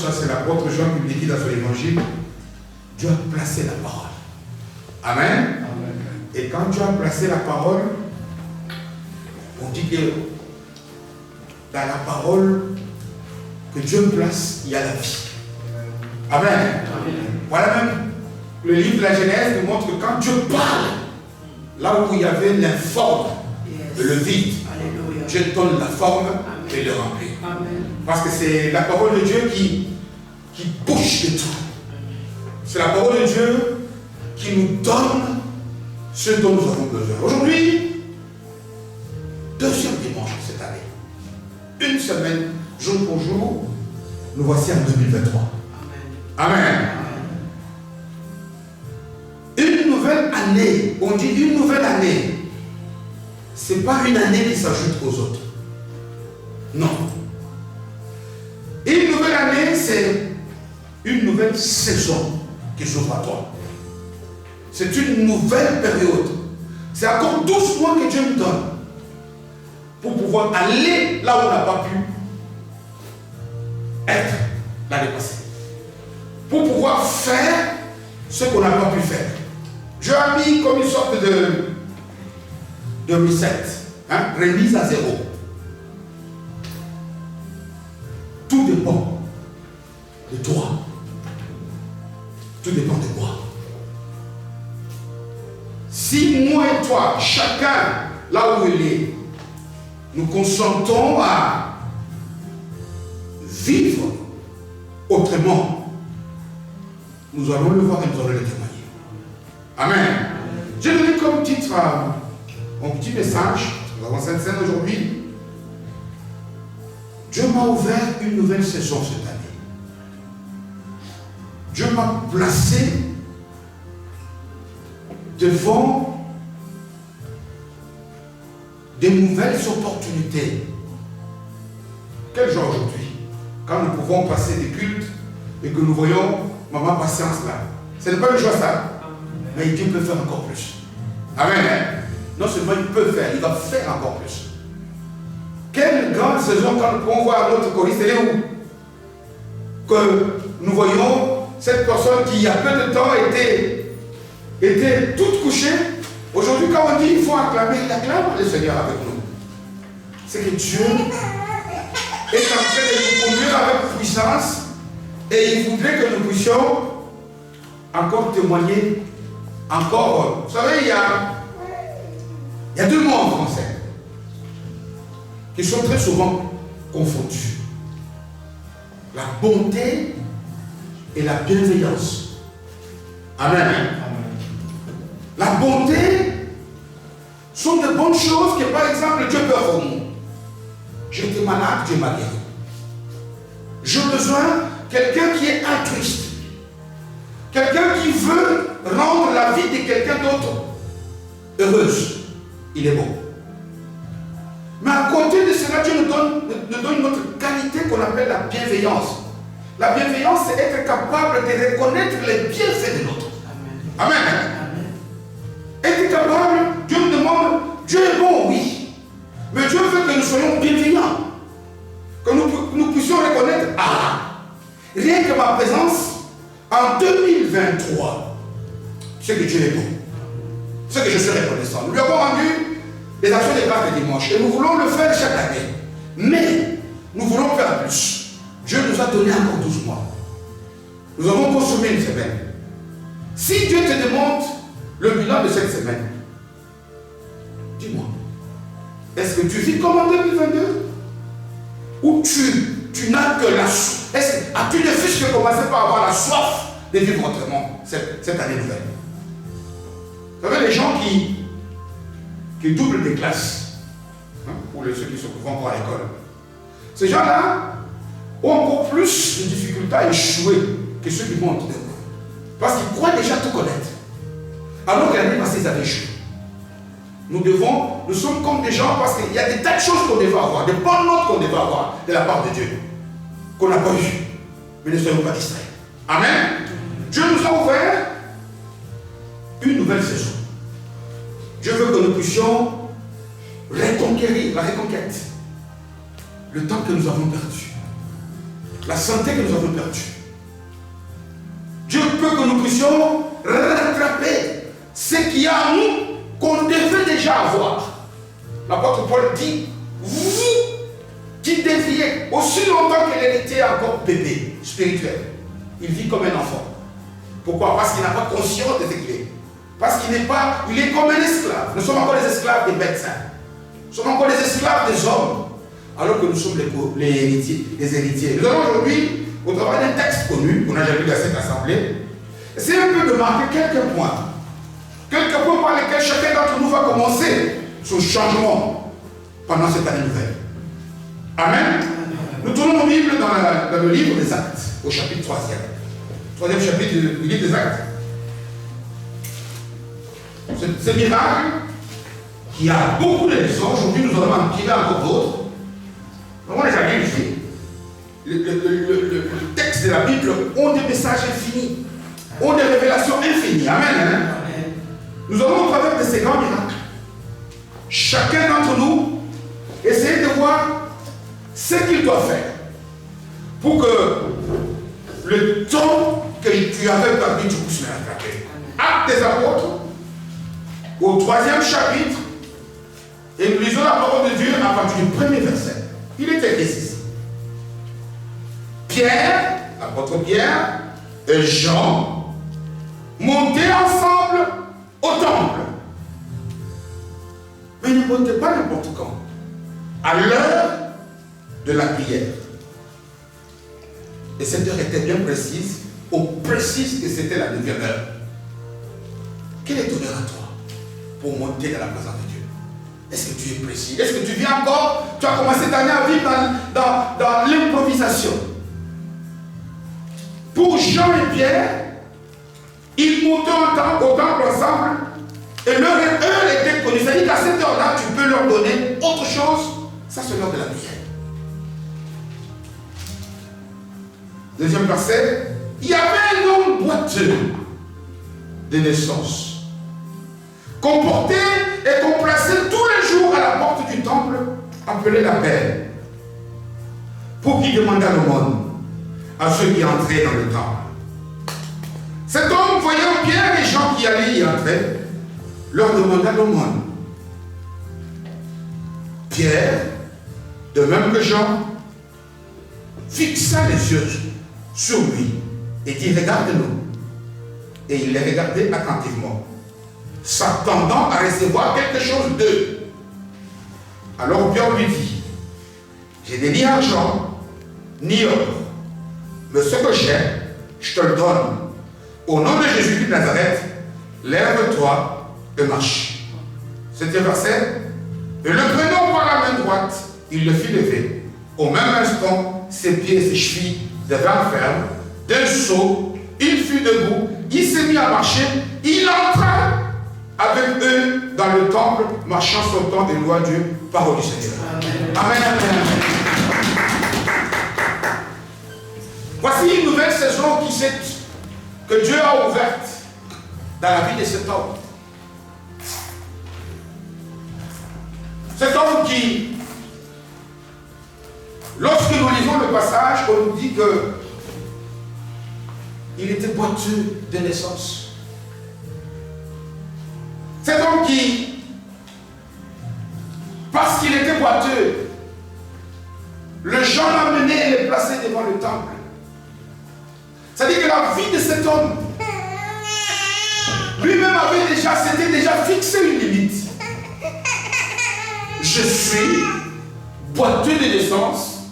Ça c'est l'apôtre Jean qui le dit dans son évangile, Dieu a placé la parole. Amen. Amen. Et quand Dieu a placé la parole, on dit que dans la parole que Dieu place, il y a la vie. Amen. Amen. Voilà même le livre de la Genèse nous montre que quand Dieu parle, là où il y avait l'informe, le vide, Alléluia. Dieu donne la forme et le remplit. Parce que c'est la parole de Dieu qui bouge de tout. C'est la parole de Dieu qui nous donne ce dont nous avons besoin. Aujourd'hui, deuxième dimanche de cette année. Une semaine, jour pour jour, nous voici en 2023. Amen. Amen. Une nouvelle année, on dit une nouvelle année, ce n'est pas une année qui s'ajoute aux autres. Non. Une nouvelle année, c'est une nouvelle saison qui s'ouvre à toi. C'est une nouvelle période. C'est encore 12 mois que Dieu nous donne pour pouvoir aller là où on n'a pas pu être l'année passée. Pour pouvoir faire ce qu'on n'a pas pu faire. Dieu a mis comme une sorte de reset, remise à zéro. Tout dépend de toi. Tout dépend de moi. Si moi et toi, chacun, là où il est, nous consentons à vivre autrement, nous allons le voir et nous allons le témoigner. Amen. J'ai donné comme titre mon petit message, nous avons cette scène aujourd'hui. Dieu m'a ouvert une nouvelle saison cette année. Dieu m'a placé devant des nouvelles opportunités. Quel jour aujourd'hui? Quand nous pouvons passer des cultes et que nous voyons maman patience là. Ce n'est pas une joie ça. Mais Dieu peut faire encore plus. Amen. Non seulement il peut faire, il va faire encore plus. Quelle grande saison quand nous pouvons voir notre choriste, elle est où? Que nous voyons cette personne qui il y a peu de temps était toute couchée. Aujourd'hui quand on dit il faut acclamer, il acclame le Seigneur avec nous. C'est que Dieu est en train de nous conduire avec puissance et il voudrait que nous puissions encore témoigner. Encore, vous savez, il y a deux mots en français qui sont très souvent confondus. La bonté et la bienveillance. Amen. Amen. La bonté sont de bonnes choses que, par exemple, Dieu peut faire au monde. J'étais malade, Dieu m'a guéri. J'ai besoin de quelqu'un qui est altruiste. Quelqu'un qui veut rendre la vie de quelqu'un d'autre heureuse. Il est bon. Mais à côté de cela, Dieu nous donne une autre qualité qu'on appelle la bienveillance. La bienveillance, c'est être capable de reconnaître les bienfaits de l'autre. Amen. Amen. Amen. Être capable, Dieu nous demande, Dieu est bon, oui. Mais Dieu veut que nous soyons bienveillants. Que nous puissions reconnaître, rien que ma présence, en 2023, c'est que Dieu est bon. C'est que je suis reconnaissant. Nous lui avons rendu les actions de grâce le dimanche. Et nous voulons le faire chaque année. Mais nous voulons faire plus. Dieu nous a donné encore 12 mois. Nous avons consommé une semaine. Si Dieu te demande le bilan de cette semaine, dis-moi, est-ce que tu vis comme en 2022? Ou tu n'as que la soif? As-tu de fils qui commencent par avoir la soif de vivre autrement cette année nouvelle? Vous savez, les gens qui doublent des classes, pour ceux qui vont encore à l'école, ces gens-là ont encore plus de difficultés à échouer que ceux qui vont en tout début. Parce qu'ils croient déjà tout connaître. Alors que l'année passée, ils avaient échoué. Nous sommes comme des gens parce qu'il y a des tas de choses qu'on devait avoir, des bonnes notes qu'on devait avoir de la part de Dieu, qu'on n'a pas eu. Mais ne soyons pas distraits. Amen. Dieu nous a ouvert une nouvelle saison. Dieu veut que nous puissions reconquérir la reconquête. Le temps que nous avons perdu. La santé que nous avons perdue. Dieu veut que nous puissions rattraper ce qu'il y a en nous qu'on devait déjà avoir. L'apôtre Paul dit, vous qui déviez aussi longtemps que l'héritier bébé spirituel. Il vit comme un enfant. Pourquoi? Parce qu'il n'a pas conscience de ce qu'il est. Parce qu'il n'est pas, il est comme un esclave. Nous sommes encore les esclaves des médecins. Nous sommes encore les esclaves des hommes. Alors que nous sommes les héritiers. Nous allons aujourd'hui, au travers d'un texte connu, qu'on a déjà lu dans cette assemblée, essayer un peu de marquer quelques points. Quelques points par lesquels chacun d'entre nous va commencer son changement pendant cette année nouvelle. Amen. Nous tournons nos Bibles dans le livre des Actes, au chapitre 3e. 3e chapitre du livre des Actes. Ce miracle qui a beaucoup de leçons. Aujourd'hui, nous allons en tirer encore d'autres. On les a bien ici. Le texte de la Bible ont des messages infinis, ont des révélations infinies. Amen. Hein? Nous allons au travers de ces grands miracles, chacun d'entre nous, essayer de voir ce qu'il doit faire pour que le temps que tu avais perdu, tu puisses le rattraper. Actes des apôtres, au 3e chapitre, et nous lisons la parole de Dieu à partir du 1er verset. Il était ici. Pierre, l'apôtre Pierre, et Jean montaient ensemble au temple. Mais ils ne montaient pas n'importe quand. À l'heure de la prière. Et cette heure était bien précise. On précise que c'était la 9e heure. Quelle est ton heure à toi pour monter dans la présence de Dieu? Est-ce que tu es précis? Est-ce que tu viens encore? Tu as commencé ta année à vivre dans l'improvisation. Pour Jean et Pierre, ils montaient au temple ensemble et leur heure était connue. C'est-à-dire qu'à cette heure-là, tu peux leur donner autre chose. Ça, c'est l'heure de la prière. Deuxième verset. Il y avait un homme boiteux de naissance, qu'on portait et qu'on plaçait tous les jours à la porte du temple, appelé la Paix, pour qu'il demandât l'aumône à ceux qui entraient dans le temple. Cet homme, voyant Pierre et Jean qui allaient y entrer, leur demanda l'aumône. Pierre, de même que Jean, fixa les yeux sur lui et dit: regarde-nous. Et il les regardait attentivement, s'attendant à recevoir quelque chose d'eux. Alors Pierre lui dit: je n'ai ni argent, ni or, mais ce que j'ai, je te le donne. Au nom de Jésus de Nazareth, lève-toi et marche. C'était verset. Et le prenant par la main droite, il le fit lever. Au même instant, ses pieds et ses chevilles devinrent fermes. D'un saut, il fut debout, il s'est mis à marcher, il entra avec eux dans le temple, marchant, sautant et louant Dieu, parole du Seigneur. Amen. Amen, amen, amen. Voici une nouvelle saison que Dieu a ouverte dans la vie de cet homme. Cet homme qui, lorsque nous lisons le passage, on nous dit que il était boiteux de naissance. Cet homme qui, parce qu'il était boiteux, le Jean l'a mené et l'a placé devant le temple. C'est-à-dire que la vie de cet homme, lui-même s'était déjà fixé une limite. Je suis boiteux de naissance,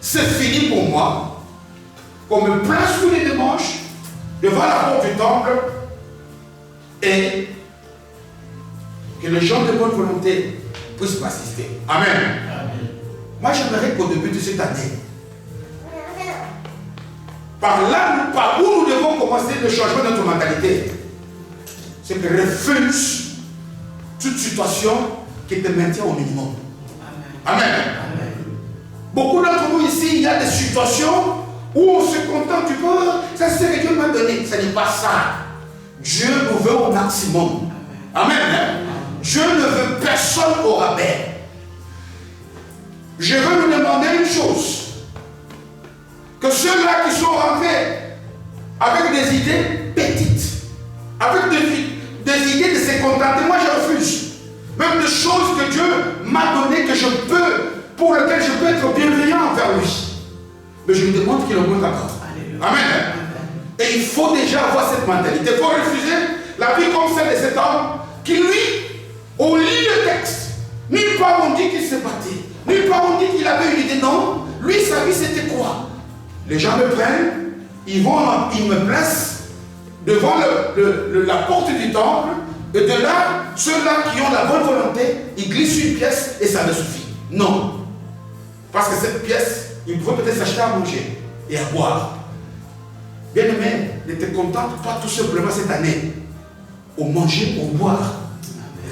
c'est fini pour moi. On me place tous les dimanches devant la porte du temple et que les gens de bonne volonté puissent m'assister. Amen. Amen. Moi, j'aimerais qu'au début de cette année, par où nous devons commencer le changement de notre mentalité, c'est que refuse toute situation qui te maintient au minimum. Amen. Amen. Beaucoup d'entre nous ici, il y a des situations où on se contente du corps, ça c'est ce que Dieu m'a donné. Ce n'est pas ça. Dieu nous veut au maximum. Amen. Amen. Dieu ne veut personne au rabais. Je veux nous demander une chose. Que ceux-là qui sont rentrés avec des idées petites, avec des idées de se contenter, moi je refuse. Même des choses que Dieu m'a données, que je peux, pour lesquelles je peux être bienveillant envers lui. Mais je lui demande qu'il augmente encore. Amen. Et il faut déjà avoir cette mentalité. Il faut refuser la vie comme celle de cet homme qui, lui, on lit le texte. Nulle part on dit qu'il se battait. Nulle part on dit qu'il avait une idée. Non. Lui, sa vie, c'était quoi? Les gens me prennent, ils me placent devant la porte du temple. Et de là, ceux-là qui ont la bonne volonté, ils glissent une pièce et ça me suffit. Non. Parce que cette pièce, ils pouvaient peut-être s'acheter à manger et à boire. Bien-aimé, ne te contente pas tout simplement cette année au manger, au boire.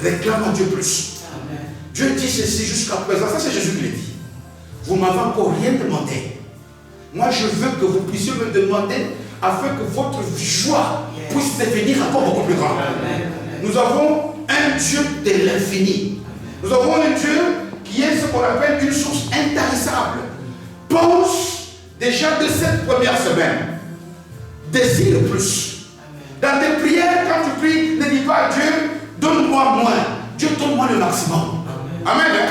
Réclame à Dieu plus. Amen. Dieu dit ceci jusqu'à présent. Ça, c'est Jésus qui le dit. Vous ne m'avez encore rien demandé. Moi, je veux que vous puissiez me demander afin que votre joie puisse devenir encore beaucoup plus grande. Amen. Nous avons un Dieu de l'infini. Nous avons un Dieu qui est ce qu'on appelle une source intarissable. Pense déjà de cette première semaine. Désire plus. Dans tes prières, quand tu pries, ne dis pas à Dieu, donne-moi moins. Dieu, donne-moi le maximum. Amen. Amen.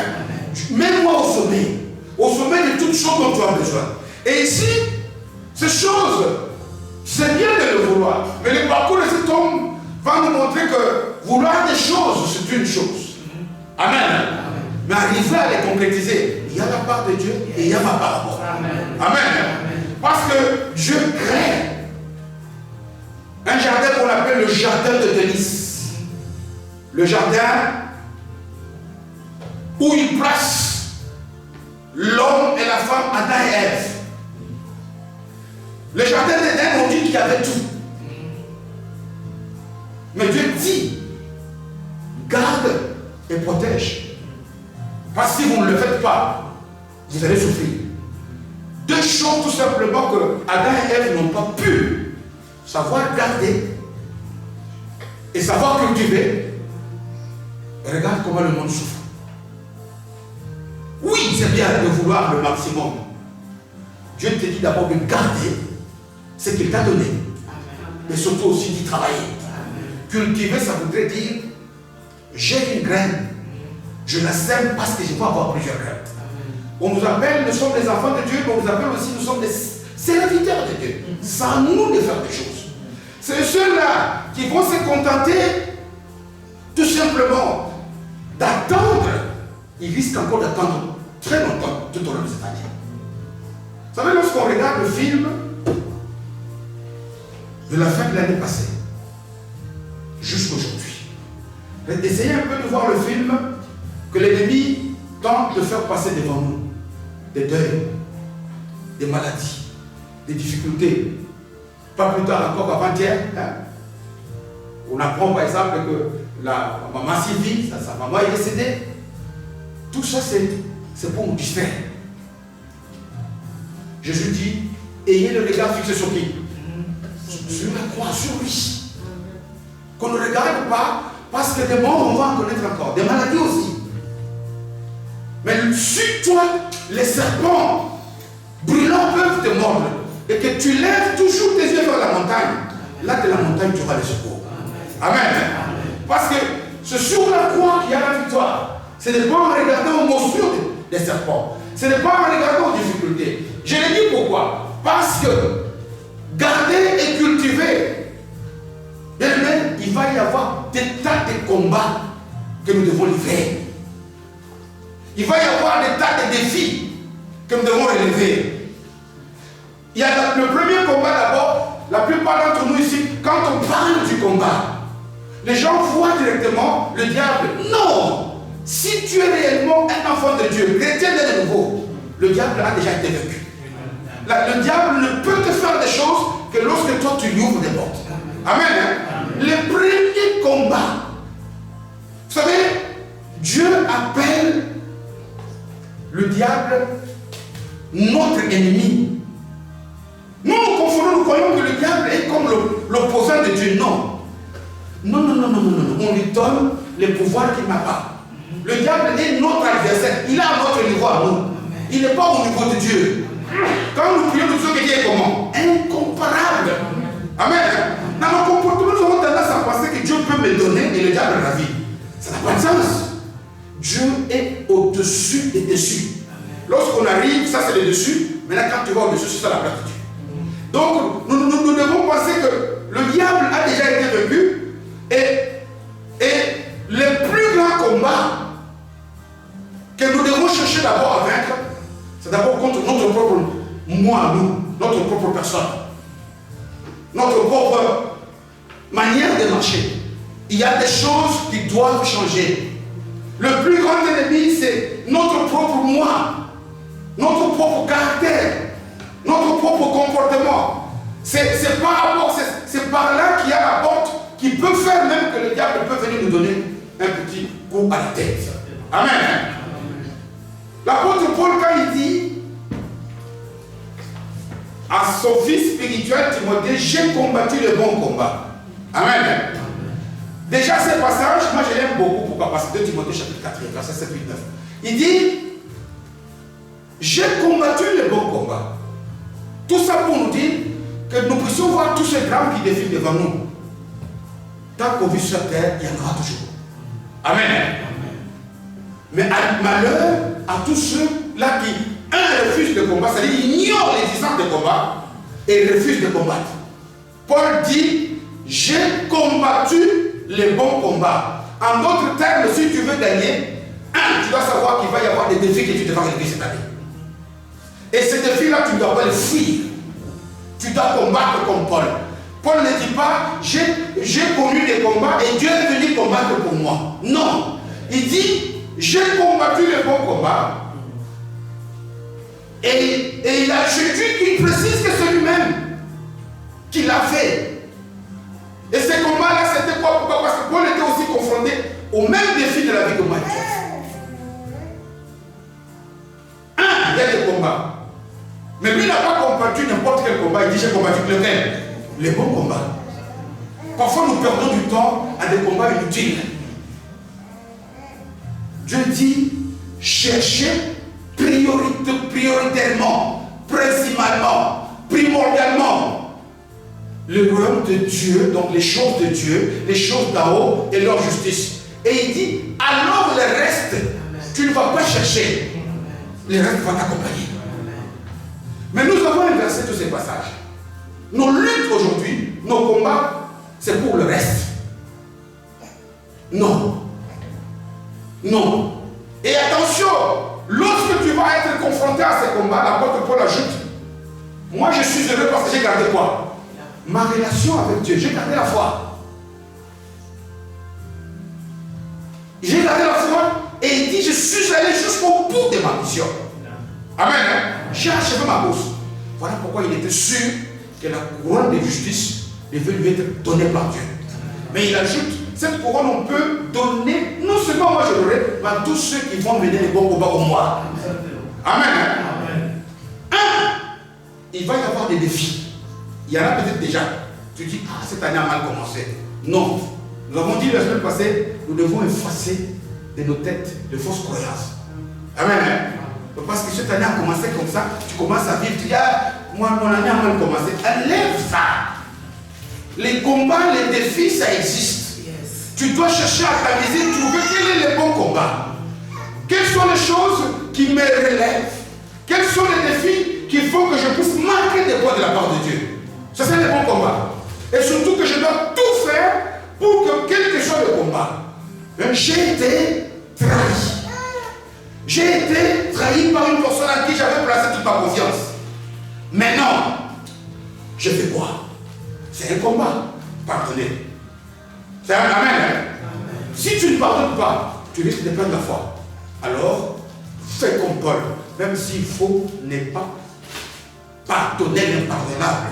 Mets-moi au sommet de toutes choses dont tu as besoin. Et ici, ces choses, c'est bien de le vouloir. Mais le parcours de cet homme va nous montrer que vouloir des choses, c'est une chose. Amen. Amen. Mais arriver à les concrétiser, il y a la part de Dieu et il y a ma part à moi. Amen. Amen. Amen. Parce que Dieu crée un jardin qu'on appelle le jardin de Délices. Le jardin où il place l'homme et la femme, Adam et Ève. Le jardin d'Éden, on dit qu'il y avait tout. Mais Dieu dit, garde et protège. Parce que si vous ne le faites pas, vous allez souffrir. Deux choses tout simplement que Adam et Ève n'ont pas pu. Savoir garder et savoir cultiver. Regarde comment le monde souffre. Oui, c'est bien de vouloir le maximum. Dieu te dit d'abord de garder ce qu'il t'a donné. Mais surtout aussi d'y travailler. Cultiver, ça voudrait dire j'ai une graine. Je la sème parce que je peux avoir plusieurs graines. On nous appelle, nous sommes des enfants de Dieu, mais on nous appelle aussi, nous sommes des serviteurs de Dieu. C'est à nous de faire des choses. C'est ceux-là qui vont se contenter tout simplement d'attendre. Ils risquent encore d'attendre très longtemps tout au long de cette année. Vous savez, lorsqu'on regarde le film de la fin de l'année passée jusqu'à aujourd'hui, essayez un peu de voir le film que l'ennemi tente de faire passer devant nous. Des deuils, des maladies, des difficultés. Pas plus tard encore qu'avant-hier, on apprend par exemple que la maman Sylvie, sa maman est décédée. Tout ça, c'est pour nous distraire. Jésus dit, ayez le regard fixé sur qui? Sur la croix, sur lui. Qu'on ne regarde pas, parce que des morts, on va en connaître encore. Des maladies aussi. Mais sur toi, les serpents brûlants peuvent te mordre. Et que tu lèves toujours tes yeux vers la montagne. Là, de la montagne, tu auras le secours. Amen. Amen. Parce que c'est sur la croix qu'il y a la victoire. Ce n'est pas en regardant aux morsures des serpents. Ce n'est pas en regardant aux difficultés. Je l'ai dit pourquoi? Parce que garder et cultiver, bien même, il va y avoir des tas de combats que nous devons livrer. Il va y avoir des tas de défis que nous devons relever. Il y a le premier combat d'abord. La plupart d'entre nous ici, quand on parle du combat, les gens voient directement le diable. Non! Si tu es réellement un enfant de Dieu, chrétien de nouveau, le diable a déjà été vaincu. Le diable ne peut te faire des choses que lorsque toi tu lui ouvres des portes. Amen. Amen. Le premier combat. Vous savez, Dieu appelle le diable notre ennemi. Nous nous confondons, nous croyons que le diable est comme l'opposant de Dieu. Non. Non. On lui donne les pouvoirs qu'il n'a pas. Le diable est notre adversaire. Il est à notre niveau à nous. Il n'est pas au niveau de Dieu. Quand nous prions, nous disons que Dieu est comment? Incomparable. Amen. Dans nos comportements, nous avons tendance à penser que Dieu peut me donner et le diable la vie. Ça n'a pas de sens. Dieu est au-dessus et dessus. Lorsqu'on arrive, ça c'est le dessus, Maintenant, quand tu vas au-dessus, c'est ça la place de Dieu. Donc, nous devons penser que le diable a déjà été vaincu et le plus grand combat que nous devons chercher d'abord à vaincre, c'est d'abord contre notre propre moi, notre propre personne, notre propre manière de marcher. Il y a des choses qui doivent changer. Le plus grand ennemi, c'est notre propre moi, notre propre caractère, notre propre comportement. C'est par là qu'il y a la porte qui peut faire même que le diable peut venir nous donner un petit coup à la tête. Amen. L'apôtre Paul, quand il dit à son fils spirituel Timothée, j'ai combattu le bon combat. Amen. Déjà, ces passages, moi je l'aime beaucoup. Pourquoi? Parce que 2 Timothée chapitre 4, verset 7, 8, 9. Il dit, j'ai combattu le bon combat. Tout ça pour nous dire que nous puissions voir tous ces drames qui défilent devant nous. Tant qu'on vit sur terre, il y en aura toujours. Amen. Mais malheur à tous ceux-là qui, refusent de combattre, c'est-à-dire ils ignorent l'existence de combat et refusent de combattre. Paul dit, j'ai combattu les bons combats. En d'autres termes, si tu veux gagner, tu dois savoir qu'il va y avoir des défis que tu devras relever cette année. Et ces défis-là, tu ne dois pas les fuir. Tu dois combattre comme Paul. Paul ne dit pas, j'ai connu des combats et Dieu est venu combattre pour moi. Non. Il dit, j'ai combattu les bons combats. Et il a Jésus qui précise que c'est lui-même qui l'a fait. Et ces combats-là, c'était quoi? Pourquoi? Parce que Paul était aussi confronté au même défi de la vie de Matthieu. Il y a des combats. Mais lui, il n'a pas combattu n'importe quel combat. Il dit, j'ai combattu lequel? Les bons combats. Parfois, nous perdons du temps à des combats inutiles. Dieu dit, cherchez prioritairement, principalement, primordialement le royaume de Dieu, donc les choses de Dieu, les choses d'en haut et leur justice. Et il dit, alors le reste, tu ne vas pas chercher. Le reste va t'accompagner. Mais nous avons inversé tous ces passages. Nos luttes aujourd'hui, nos combats, c'est pour le reste. Non. Non. Et attention, lorsque tu vas être confronté à ces combats, l'apôtre Paul ajoute, moi je suis heureux parce que j'ai gardé quoi? Ma relation avec Dieu, j'ai gardé la foi. J'ai gardé la foi et il dit, je suis allé jusqu'au bout de ma mission. Amen. Hein? J'ai achevé ma course. Voilà pourquoi il était sûr que la couronne de justice devait lui être donnée par Dieu. Mais il ajoute, cette couronne on peut donner, non seulement moi je l'aurai, mais à tous ceux qui vont mener les bons combats comme moi. Amen. Hein? Il va y avoir des défis. Il y en a peut-être déjà. Tu dis, ah, cette année a mal commencé. Non. Nous avons dit la semaine passée, nous devons effacer de nos têtes de fausses croyances. Amen. Hein? Parce que cette année a commencé comme ça, tu commences à vivre, tu dis, ah, moi, mon année a mal commencé. Enlève ça. Les combats, les défis, ça existe. Yes. Tu dois chercher à t'amuser, trouver quel est le bon combat. Quelles sont les choses qui me relèvent? Quels sont les défis qui font que je puisse marquer des points de la part de Dieu? Ça, c'est le bon combat. Et surtout que je dois tout faire pour que quel que soit le combat, j'ai été trahi. J'ai été trahi par une personne à qui j'avais placé toute ma confiance. Maintenant, je fais quoi? C'est un combat. Pardonner. C'est un amen. Hein? Amen. Si tu ne pardonnes pas, tu risques de perdre la foi. Alors, fais comme Paul. Même s'il faut ne pas pardonner l'impardonnable.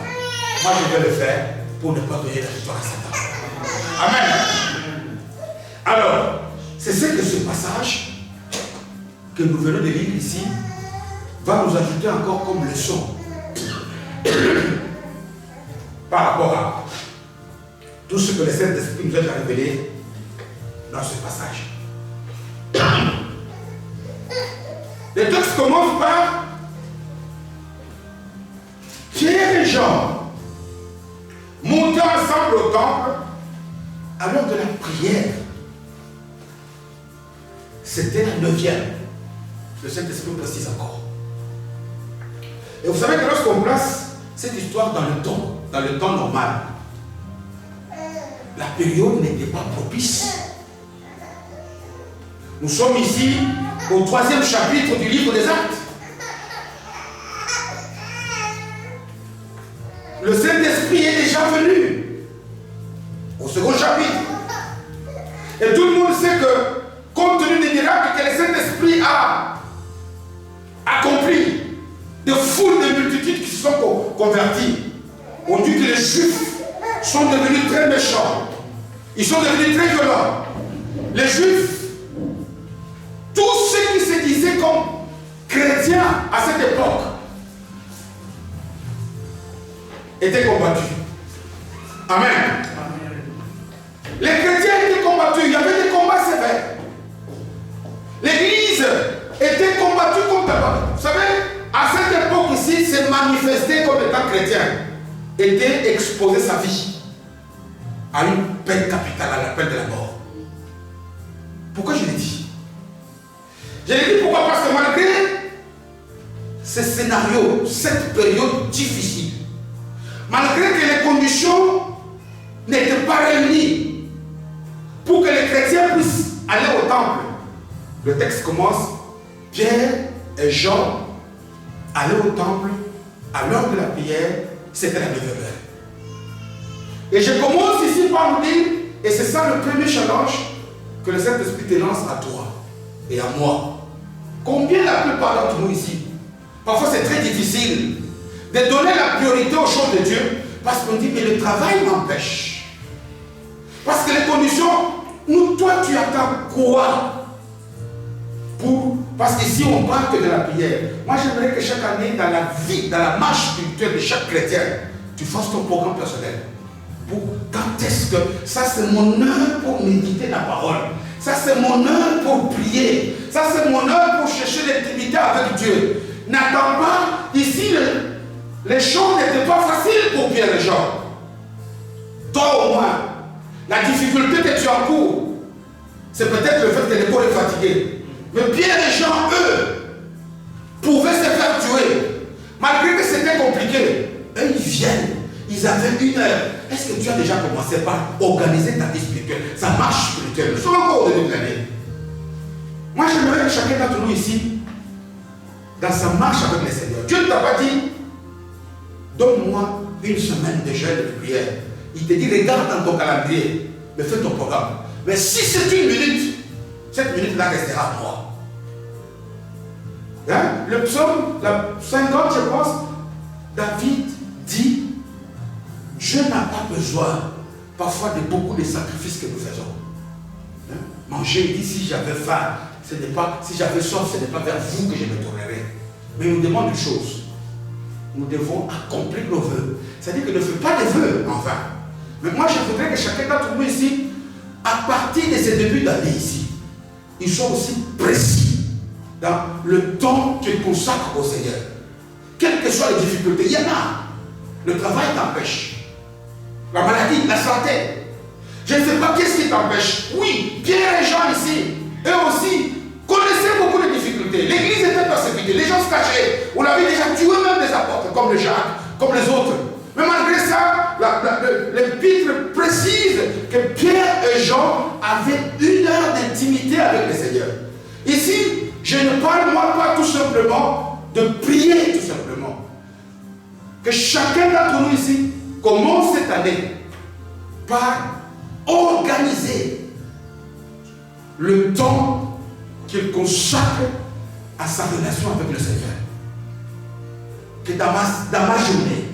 Moi, je vais le faire pour ne pas donner la victoire à Satan. Amen. Alors, c'est ce que ce passage que nous venons de lire ici va nous ajouter encore comme leçon par rapport à tout ce que le Saint-Esprit nous a révélé dans ce passage. Le texte commence par Pierre et Jean montaient ensemble au temple à l'heure de la prière. C'était la 9e. Le Saint-Esprit précise encore. Et vous savez que lorsqu'on place cette histoire dans le temps normal, la période n'était pas propice. Nous sommes ici au 3e chapitre du livre des Actes. Le Saint-Esprit est déjà venu au 2e chapitre. Et tout le monde sait que, compte tenu des miracles que le Saint-Esprit a accomplis, de foules de multitudes qui se sont converties, on dit que les Juifs sont devenus très méchants. Ils sont devenus très violents. Les Juifs, tous ceux qui se disaient comme chrétiens à cette époque, étaient combattus. Amen. Les chrétiens étaient combattus. Il y avait des combats sévères. L'église était combattue comme d'abord. Vous savez, à cette époque ici, se manifester comme étant chrétien était exposer sa vie à une peine capitale, à la peine de la mort. Pourquoi je l'ai dit? Je l'ai dit pourquoi? Parce que malgré ce scénario, cette période difficile, malgré que les conditions n'étaient pas réunies pour que les chrétiens puissent aller au temple, le texte commence: Pierre et Jean allaient au temple à l'heure de la prière, c'était la 9e heure. Et je commence ici par nous dire, et c'est ça le premier challenge que le Saint-Esprit te lance à toi et à moi. Combien la plupart d'entre nous ici, parfois c'est très difficile de donner la priorité aux choses de Dieu parce qu'on dit mais le travail m'empêche. Parce que les conditions, nous, toi tu attends quoi? Parce qu'ici on parle que de la prière. Moi j'aimerais que chaque année dans la vie, dans la marche spirituelle de chaque chrétien, tu fasses ton programme personnel. Pour quand est-ce que ça c'est mon heure pour méditer la parole, ça c'est mon heure pour prier, ça c'est mon heure pour chercher l'intimité avec Dieu. N'attends pas, ici les choses n'étaient pas faciles pour Pierre et Jean. Toi au moins, la difficulté que tu encours, c'est peut-être le fait que l'épaule est fatiguée. Mais Pierre et Jean, eux, pouvaient se faire tuer. Malgré que c'était compliqué, eux ils viennent. Ils avaient une heure. Est-ce que tu as déjà commencé par organiser ta vie spirituelle? Ça marche spirituelle. Nous sommes encore au début de l'année. Moi, j'aimerais que chacun d'entre nous ici, dans sa marche avec le Seigneur, Dieu ne t'a pas dit, donne-moi une semaine de jeûne et de prière. Il te dit, regarde dans ton calendrier, mais fais ton programme. Mais si c'est une minute, cette minute-là restera à moi. Hein? Le psaume, la 50, je pense, David dit, Dieu n'a pas besoin parfois de beaucoup de sacrifices que nous faisons. Hein? Manger, il dit, si j'avais faim, si j'avais soif, ce n'est pas vers vous que je me tournerais. Mais il nous demande une chose. Nous devons accomplir nos vœux. C'est-à-dire que ne fais pas des vœux en vain. Mais moi, je voudrais que chacun d'entre nous ici, à partir de ces débuts d'année ici, ils soient aussi précis dans le temps qu'ils consacrent au Seigneur. Quelles que soient les difficultés, il y en a. Le travail t'empêche. La maladie, la santé. Je ne sais pas qu'est-ce qui t'empêche. Oui, Pierre et Jean ici, eux aussi, connaissaient beaucoup de difficultés. L'église était persécutée, les gens se cachaient. On avait déjà tué même des apôtres, comme le Jacques, comme les autres. Mais malgré ça, l'épître précise que Pierre et Jean avaient une heure d'intimité avec le Seigneur. Ici, je ne parle moi pas tout simplement de prier tout simplement. Que chacun d'entre nous ici commence cette année par organiser le temps qu'il consacre à sa relation avec le Seigneur. Que dans ma journée,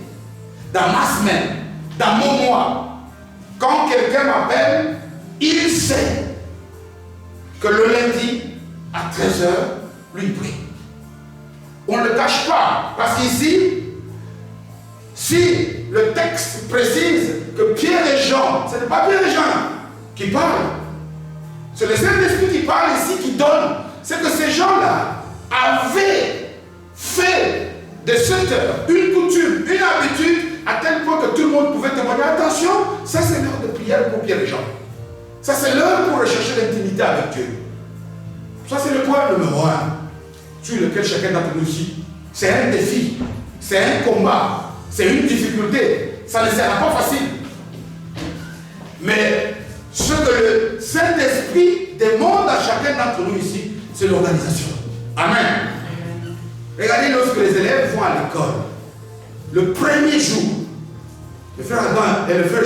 dans ma semaine, dans mon mois, quand quelqu'un m'appelle, il sait que le lundi à 13h, lui prie. On ne le cache pas, parce qu'ici, si le texte précise que Pierre et Jean, ce n'est pas Pierre et Jean qui parlent, c'est le Saint-Esprit qui parle ici, qui donne, c'est que ces gens-là avaient fait de cette heure une coutume, une habitude, à tel point que tout le monde pouvait témoigner. Attention, ça c'est l'heure de prière pour Pierre et Jean. Ça c'est l'heure pour rechercher l'intimité avec Dieu. Ça c'est le point numéro 1, sur lequel chacun d'entre nous ici, c'est un défi. c'est un combat, c'est une difficulté, ça ne sera pas facile. Mais ce que le Saint-Esprit demande à chacun d'entre nous ici, c'est l'organisation. Amen. Regardez, lorsque les élèves vont à l'école, le premier jour, le frère Adam et le frère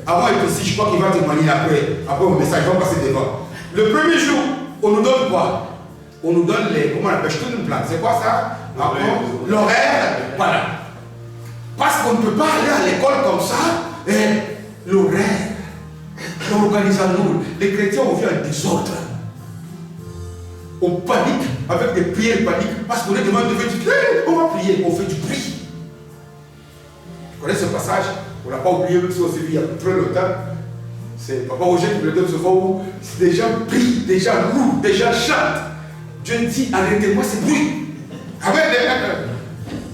avant est ici, je crois qu'il va témoigner après mon message, il va passer devant. Le premier jour, on nous donne quoi? On nous donne les, comment on appelle, je te donne une plante. C'est quoi ça? L'horaire, voilà. Parce qu'on ne peut pas aller à l'école comme ça, et l'horaire, organisons-nous. Les chrétiens ont vu un désordre. On panique avec des prières paniques parce qu'on est devant de dire, on va prier, on fait du bruit. Vous connaissez ce passage? On n'a pas oublié, même si on s'est vu il y a très longtemps. C'est Papa Roger qui me le donne ce fois où des gens prient, des gens louent, des gens chantent. Dieu dit, arrêtez-moi ce bruit.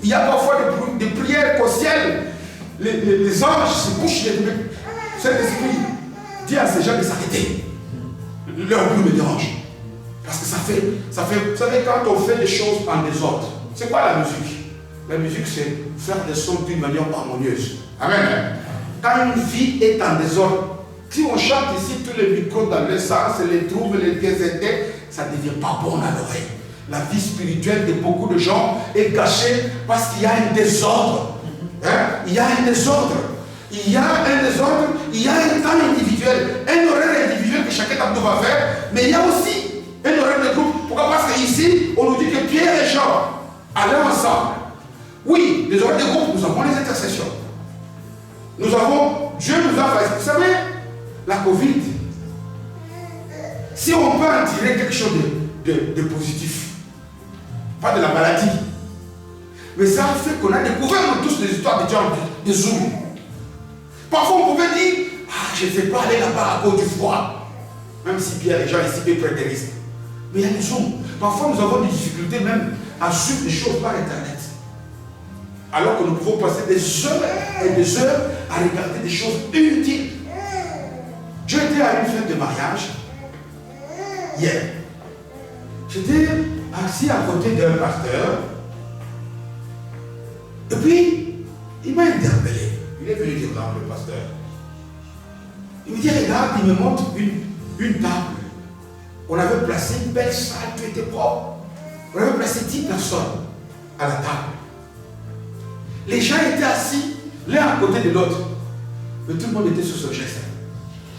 Il y a parfois des prières qu'au ciel, les anges se couchent, Saint-Esprit dit à ces gens de s'arrêter. Leur bruit me dérange. Parce que ça fait, vous savez, quand on fait des choses en désordre, c'est quoi la musique? La musique, c'est faire des sons d'une manière harmonieuse. Amen. Quand une vie est en désordre, si on chante ici tous les micros dans le sens, les troubles, les désertés, ça ne devient pas bon à l'oreille. La vie spirituelle de beaucoup de gens est gâchée parce qu'il y a un désordre. Il y a un désordre. Il y a un désordre, il y a un temps individuel, un horaire individuel que chacun d'entre nous va faire, mais il y a aussi un horaire de groupe. Pourquoi? Parce qu'ici, on nous dit que Pierre et Jean allaient ensemble. Oui, les horaires de groupe, nous avons les intercessions. Nous avons, Dieu nous a fait. Vous savez, la Covid, si on peut en tirer quelque chose de positif, pas de la maladie, mais ça fait qu'on a découvert nous tous les histoires de gens de Zoom. Parfois on pouvait dire, je ne vais pas aller là-bas à cause du froid, même si bien les gens ici prennent des risques. Mais il y a des Zoom. Parfois nous avons des difficultés même à suivre des choses par Internet. Alors que nous pouvons passer des heures et des heures à regarder des choses inutiles. J'étais à une fête de mariage hier. J'étais assis à côté d'un pasteur. Et puis, il m'a interpellé. Il est venu dire là, le pasteur. Il me dit, regarde, il me montre une table. On avait placé une belle salle, tout était propre. On avait placé 10 personnes à la table. Les gens étaient assis l'un à côté de l'autre. Mais tout le monde était sur ce geste.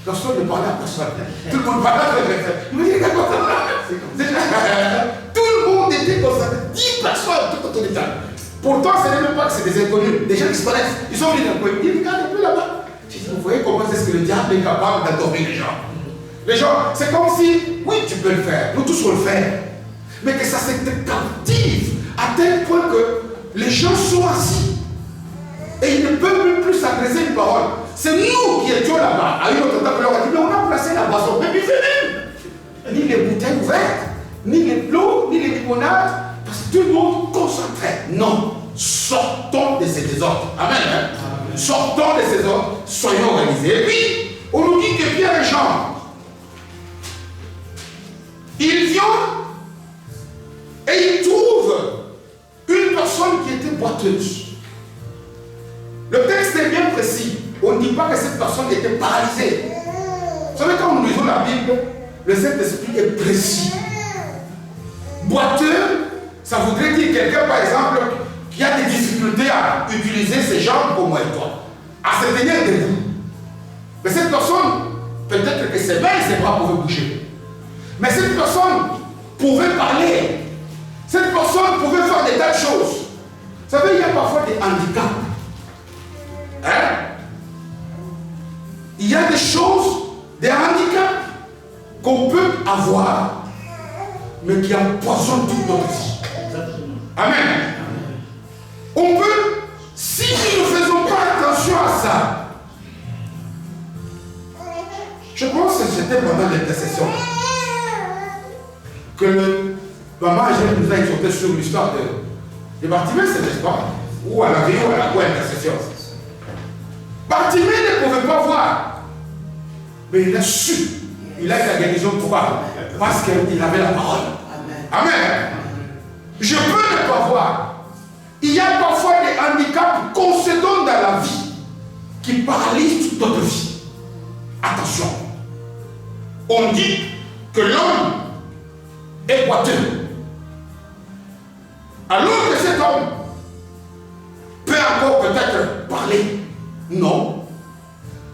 Personne ne parlait à personne. Tout le monde parlait à personne. Il me dit, regarde, tout le monde était concentré. 10 personnes tout autour de la table. Pourtant, ce n'est même pas que c'est des inconnus, des gens qui se connaissent. Ils sont venus d'un coin. Ils disent, regarde un peu là-bas. J'ai dit, vous voyez comment est-ce que le diable est capable d'adormer les gens. Les gens, c'est comme si, oui, tu peux le faire. Nous tous on le fait. Mais que ça se captive à tel point que les gens sont assis. Et ils ne peuvent même plus s'adresser une parole. C'est nous qui étions là-bas. À une autre table, on a dit, mais on a placé la boisson. Mais buvez même. Ni les bouteilles ouvertes, ni les plots, ni les limonades. Parce que tout le monde concentré. Non. Sortons de ces désordres. Amen. Amen. Sortons de ces ordres. Soyons organisés. Et puis, on nous dit que Pierre et Jean, ils viennent et ils trouvent une personne qui était boiteuse. Le texte est bien précis. On ne dit pas que cette personne était paralysée. Vous savez, quand nous lisons la Bible, le Saint-Esprit est précis. Boiteux, ça voudrait dire quelqu'un, par exemple, qui a des difficultés à utiliser ses jambes comme moi et toi, à se tenir debout. Mais cette personne, peut-être que ses mains et ses bras pouvaient bouger. Mais cette personne pouvait parler. Cette personne pouvait faire des tas de choses. Vous savez, il y a parfois des handicaps. Il y a des choses, des handicaps qu'on peut avoir, mais qui empoisonnent toute notre vie. Amen. On peut, si nous ne faisons pas attention à ça, je pense que c'était pendant l'intercession que le maman Agène nous a exhorté sur l'histoire de Bartimée, n'est-ce pas? Ou à la vie ou à la intercession. Bartimée ne pouvait pas voir, mais il a su. Il a eu la guérison. Pourquoi? Parce qu'il avait la parole. Amen. Je peux ne pas voir, Il y a parfois des handicaps qu'on se donne dans la vie qui paralysent toute notre vie. Attention. On dit que l'homme est boiteux. Alors que cet homme peut encore peut-être parler. Non.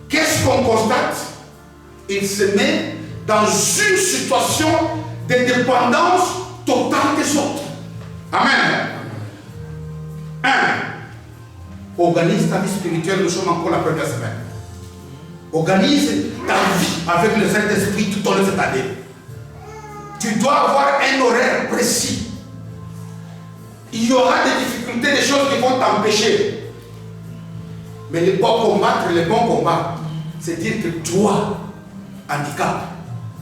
Qu'est-ce qu'on constate? Il se met dans une situation de dépendance totale des autres. Amen. Organise ta vie spirituelle, nous sommes encore la première semaine. Organise ta vie avec le Saint-Esprit tout au long de cette année. Tu dois avoir un horaire précis. Il y aura des difficultés, des choses qui vont t'empêcher. Mais le bon combat, c'est dire que toi, handicap,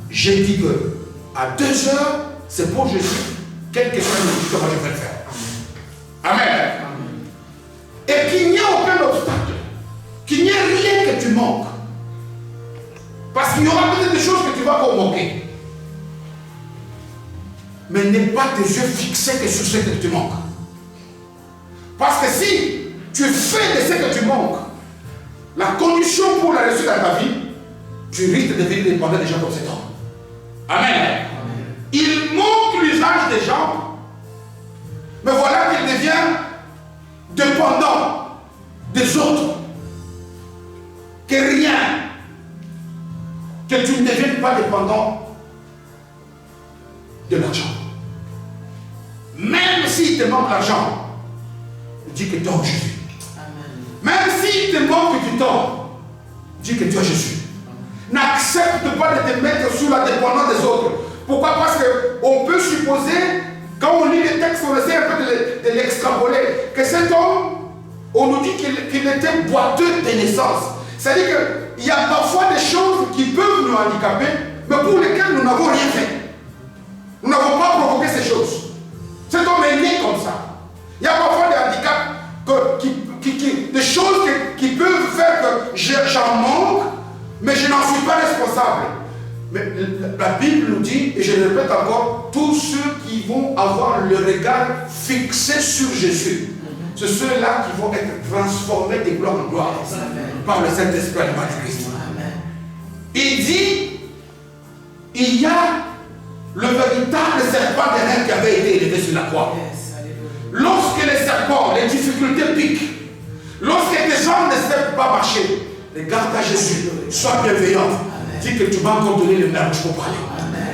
j'ai dit que à 2 heures, c'est pour Jésus, quel que soit le but que moi je vais le faire. Amen. Et qu'il n'y ait aucun obstacle, qu'il n'y ait rien que tu manques. Parce qu'il y aura peut-être des choses que tu vas manquer. Mais n'aie pas tes yeux fixés que sur ce que tu manques. Parce que si tu fais de ce que tu manques, la condition pour la réussite dans ta vie, tu risques de devenir dépendant des gens comme cet homme. Amen. Il manque l'usage des jambes, mais voilà qu'il devient dépendant des autres. Que rien, que tu ne deviennes pas dépendant de l'argent. Même s'il te manque l'argent, dis que tu as Jésus. Même s'il te manque du temps, dis que tu as Jésus. N'accepte pas de te mettre sous la dépendance des autres. Pourquoi? Parce qu'on peut supposer, quand on lit les textes, on essaie un peu de l'extrapoler, que cet homme, on nous dit qu'il était boiteux de naissance. C'est-à-dire qu'il y a parfois des choses qui peuvent nous handicaper, mais pour lesquelles nous n'avons rien fait. Nous n'avons pas provoqué ces choses. Cet homme est né comme ça. Il y a parfois des handicaps, des choses qui peuvent faire que j'en manque, mais je n'en suis pas responsable. Mais la Bible nous dit, et je le répète encore, tous ceux qui vont avoir le regard fixé sur Jésus, c'est ceux-là qui vont être transformés de gloire en gloire par le Saint-Esprit et le Christ. Il dit, il y a le véritable serpent des reins qui avait été élevé sur la croix. Lorsque les serpents, les difficultés piquent, lorsque tes jambes ne savent pas marcher, regarde à Jésus, sois bienveillant. Dis que tu m'as encore donné le même pour parler.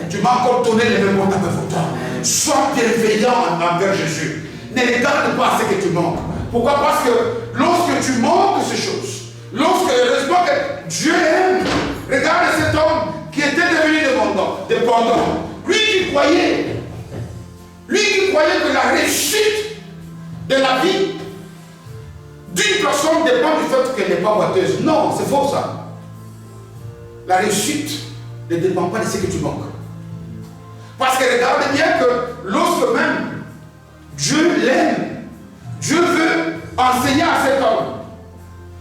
Tu m'as encore donné le même pour taper pour toi. Sois bienveillant envers Jésus. Ne regarde pas ce que tu manques. Pourquoi? Parce que lorsque tu manques ces choses, lorsque heureusement que Dieu aime, regarde cet homme qui était devenu dépendant. Lui qui croyait que la réussite de la vie d'une personne dépend du fait qu'elle n'est pas boiteuse. Non, c'est faux ça. La réussite ne dépend pas de ce que tu manques. Parce que regarde bien que lorsque même Dieu l'aime, Dieu veut enseigner à cet homme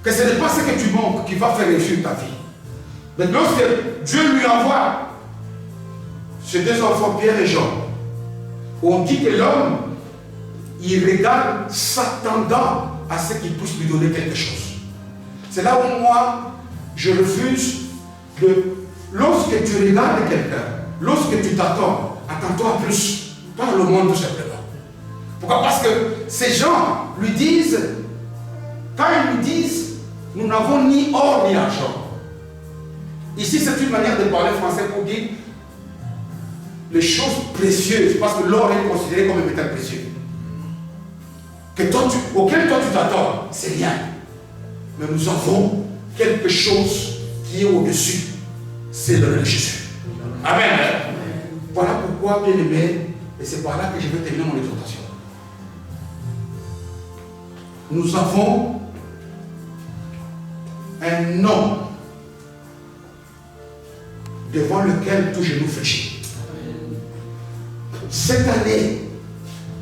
que ce n'est pas ce que tu manques qui va faire réussir ta vie. Mais lorsque Dieu lui envoie ces 2 enfants, Pierre et Jean, on dit que l'homme, il regarde s'attendant à ce qu'il puisse lui donner quelque chose. C'est là où moi, je refuse de... Lorsque tu regardes quelqu'un, lorsque tu t'attends, attends-toi plus par le monde tout simplement. Pourquoi? Parce que ces gens lui disent, quand ils lui disent, nous n'avons ni or ni argent. Ici, c'est une manière de parler français pour dire les choses précieuses, parce que l'or est considéré comme un métal précieux. Auquel toi tu t'attends, c'est rien. Mais nous avons quelque chose qui est au-dessus. C'est le nom de Jésus. Amen. Voilà pourquoi, bien aimé, et c'est par là que je vais terminer mon exhortation. Nous avons un nom devant lequel tout genou fléchit. Cette année,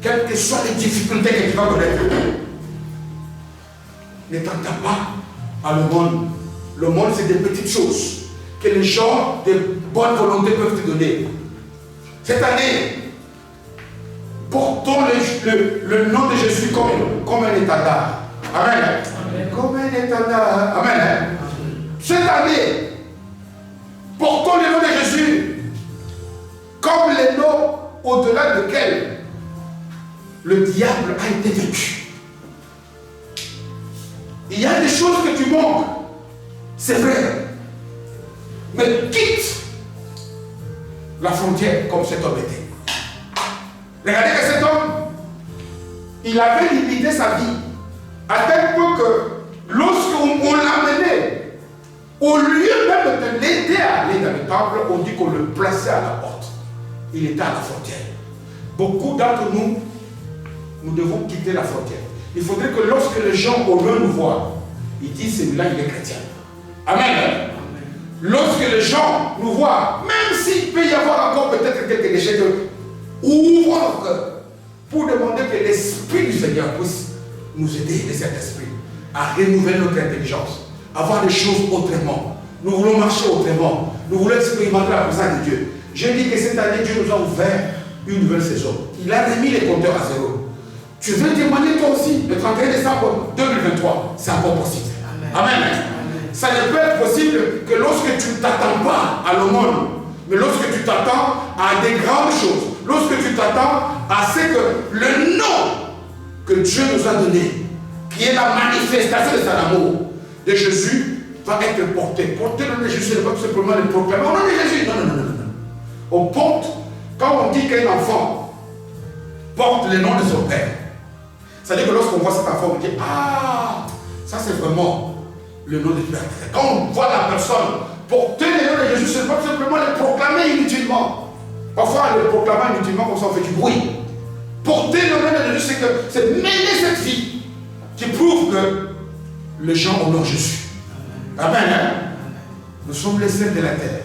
quelles que soient les difficultés que tu vas connaître, ne t'attends pas à le monde. Le monde, c'est des petites choses que les gens de bonne volonté peuvent te donner. Cette année, Portons le nom de Jésus comme un étendard. Amen. Amen. Comme un étendard. Amen. Cette année, portons le nom de Jésus comme le nom au-delà duquel le diable a été vaincu. Il y a des choses que tu manques, c'est vrai. Mais quitte la frontière comme cet homme était. Regardez que cet homme, il avait limité sa vie à tel point que lorsqu'on l'amenait, au lieu même de l'aider à aller dans le temple, on dit qu'on le plaçait à la porte. Il était à la frontière. Beaucoup d'entre nous, nous devons quitter la frontière. Il faudrait que lorsque les gens au loin nous voient, ils disent celui-là il est chrétien. Amen. Lorsque les gens nous voient, même s'il peut y avoir encore peut-être quelques déchets, ouvrons nos cœurs pour demander que l'Esprit du Seigneur puisse nous aider, le Saint-Esprit, à renouveler notre intelligence, à voir les choses autrement. Nous voulons marcher autrement. Nous voulons expérimenter la présence de Dieu. Je dis que cette année, Dieu nous a ouvert une nouvelle saison. Il a remis les compteurs à zéro. Tu veux témoigner toi aussi, le 31 décembre 2023, c'est encore possible. Amen. Amen. Ça ne peut être possible que lorsque tu ne t'attends pas à l'aumône, mais lorsque tu t'attends à des grandes choses, lorsque tu t'attends à ce que le nom que Dieu nous a donné, qui est la manifestation de son amour, de Jésus, va être porté. Porter le nom de Jésus, ce n'est pas tout simplement le proclamer. Au nom de Jésus, non. On porte, quand on dit qu'un enfant porte le nom de son père, c'est-à-dire que lorsqu'on voit cet enfant, on dit, ah, ça c'est vraiment le nom de Dieu. Quand on voit la personne porter le nom de Jésus, ce n'est pas simplement le proclamer inutilement. Parfois, le proclamer inutilement, comme ça, on fait du bruit. Porter le nom de Jésus, c'est mener cette vie qui prouve que les gens honorent Jésus. Amen. Hein? Nous sommes les saints de la terre.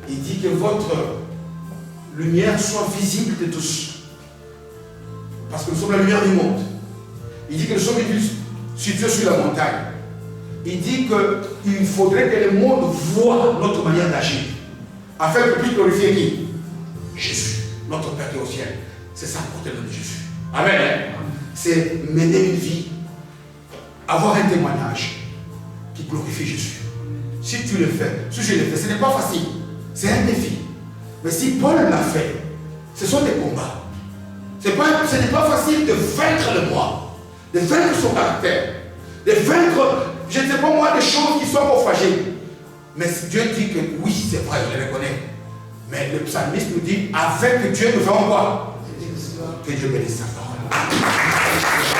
Il dit que votre lumière soit visible de tous. Parce que nous sommes la lumière du monde. Il dit que nous sommes situés sur la montagne. Il dit qu'il faudrait que le monde voit notre manière d'agir. Afin que puisse glorifier qui? Jésus, notre Père qui est au ciel. C'est ça porter le nom de Jésus. Amen. C'est mener une vie, avoir un témoignage qui glorifie Jésus. Si tu le fais, si je le fais, ce n'est pas facile. C'est un défi. Mais si Paul l'a fait, ce sont des combats. Ce n'est pas facile de vaincre le moi, de vaincre son caractère, de vaincre, je ne sais pas moi, des choses qui sont encore fragiles. Mais Dieu dit que oui, c'est vrai, je le reconnais. Mais le psalmiste nous dit, avec Dieu, nous faisons quoi? Que Dieu bénisse sa parole.